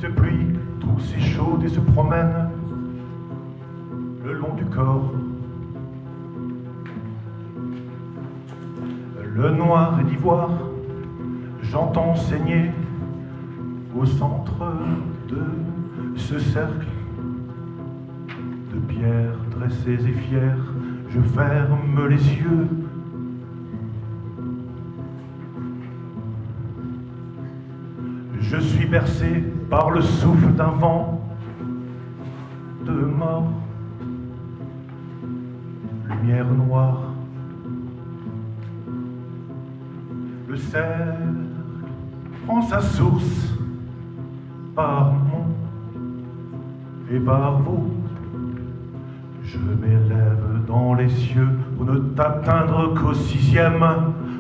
petite pluie douce et chaude et se promène le long du corps. Le noir et d'ivoire, j'entends saigner au centre de ce cercle de pierres dressées et fières. Je ferme les yeux. Je suis bercé par le souffle d'un vent de mort. Lumière noire. Le cercle prend sa source par mon et par vous. Je m'élève dans les cieux pour ne t'atteindre qu'au 6e,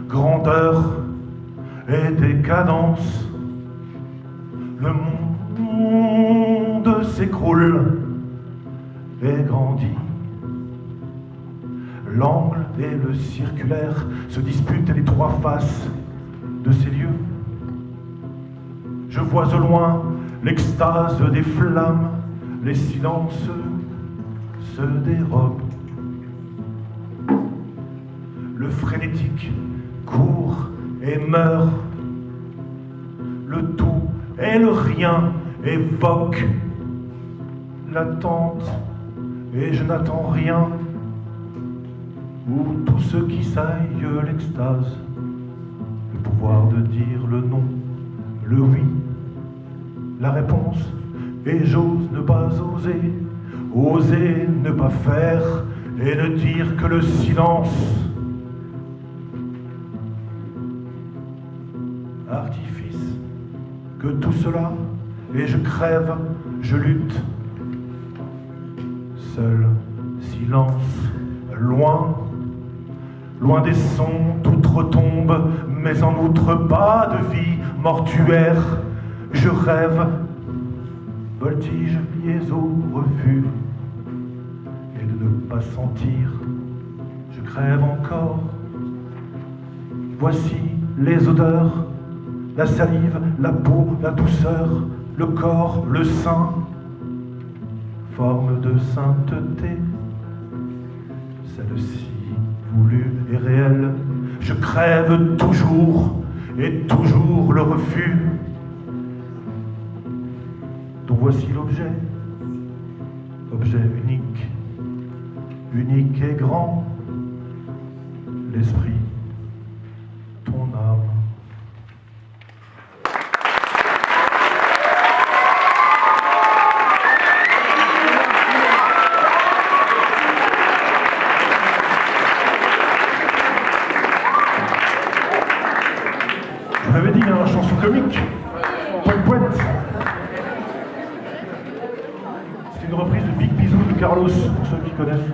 grandeur et décadence. Le monde s'écroule et grandit. L'angle et le circulaire se disputent les trois faces de ces lieux. Je vois au loin l'extase des flammes, les silences se dérobent. Le frénétique court et meurt. Le tout et le rien évoque l'attente et je n'attends rien. Où tout ce qui saille l'extase, le pouvoir de dire le non, le oui, la réponse, et j'ose ne pas oser, oser ne pas faire et ne dire que le silence. Artifice, que tout cela, et je crève, je lutte, seul, silence, loin. Loin des sons, toute retombe, mais en outre pas de vie mortuaire. Je rêve, voltige liés au refus, et de ne pas sentir, je crève encore. Voici les odeurs, la salive, la peau, la douceur, le corps, le sein, forme de sainteté, celle-ci voulu et réel, je crève toujours et toujours le refus, dont voici l'objet, objet unique, unique et grand, l'esprit, ton âme. Je vous avais dit, hein, chanson comique, poète. C'est une reprise de Big Bisou de Carlos, pour ceux qui connaissent.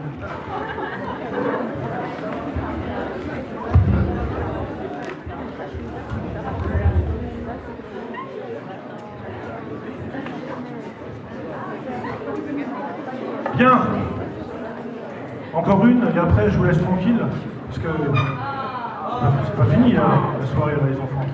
Bien. Encore une, et après je vous laisse tranquille, parce que c'est pas fini hein, la soirée là, les enfants.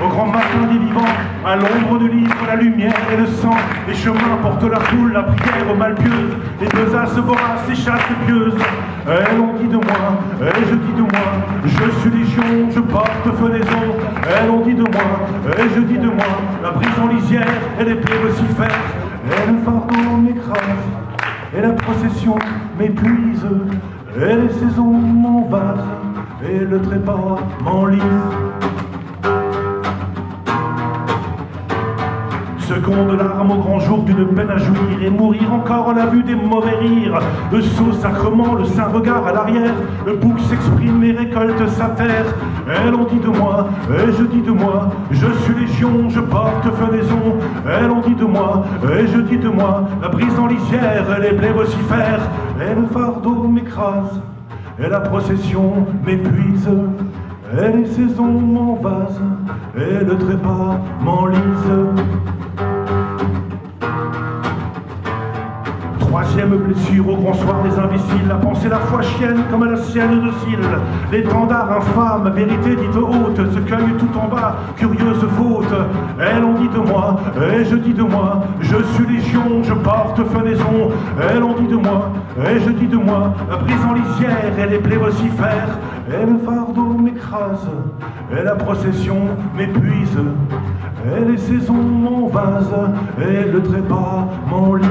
Au grand matin des vivants, à l'ombre du livre, la lumière et le sang, les chemins portent la foule, la prière aux malpieuses, les besaces voraces, les chasses pieuses. Elles ont dit de moi, et je dis de moi, je suis légion, je porte fenaison. Elles ont dit de moi, et je dis de moi, la prison lisière et l'épée vocifère. Et le fardeau m'écrase, et la procession m'épuise, et les saisons m'envasent, et le trépas m'enlise. Ce Seconde larme au grand jour d'une peine à jouir, et mourir encore à la vue des mauvais rires. Le sot sacrement, le saint regard à l'arrière, le bouc s'exprime et récolte sa terre. Elles ont dit de moi, et je dis de moi, je suis légion, je porte fenaison. Elles ont dit de moi, et je dis de moi, la brise en lisière, les blés vocifèrent. Et le fardeau m'écrase, et la procession m'épuise. Et les saisons m'envasent, et le trépas m'enlise. Troisième blessure au grand soir des imbéciles, la pensée la foi chienne comme à la sienne docile. L'étendard infâme, vérité dite haute, se cueille tout en bas, curieuse faute. Elles ont dit de moi, et je dis de moi, je suis légion, je porte fenaison. Elles ont dit de moi, et je dis de moi, la brise en lisière et les plaies vocifèrent. Et le fardeau m'écrase, et la procession m'épuise. Et les saisons m'envasent, et le trépas m'enlise.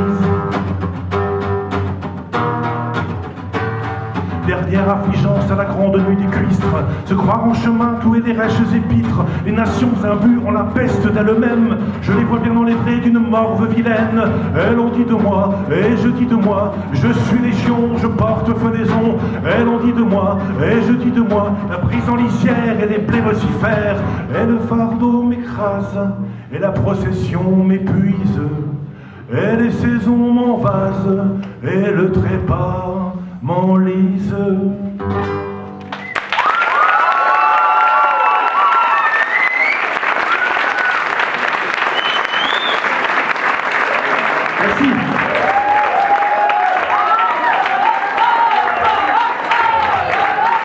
Dernière affligeance à la grande nuit des cuistres, se croire en chemin, clouer des rêches épîtres. Les nations imbues ont la peste d'elles-mêmes, je les vois bien enlèvrer d'une morve vilaine. Elles ont dit de moi, et je dis de moi, je suis légion, je porte fenaison. Elles ont dit de moi, et je dis de moi, la brise en lisière et les plaies vocifèrent. Et le fardeau m'écrase, et la procession m'épuise. Et les saisons m'envasent, et le trépas m'enlise.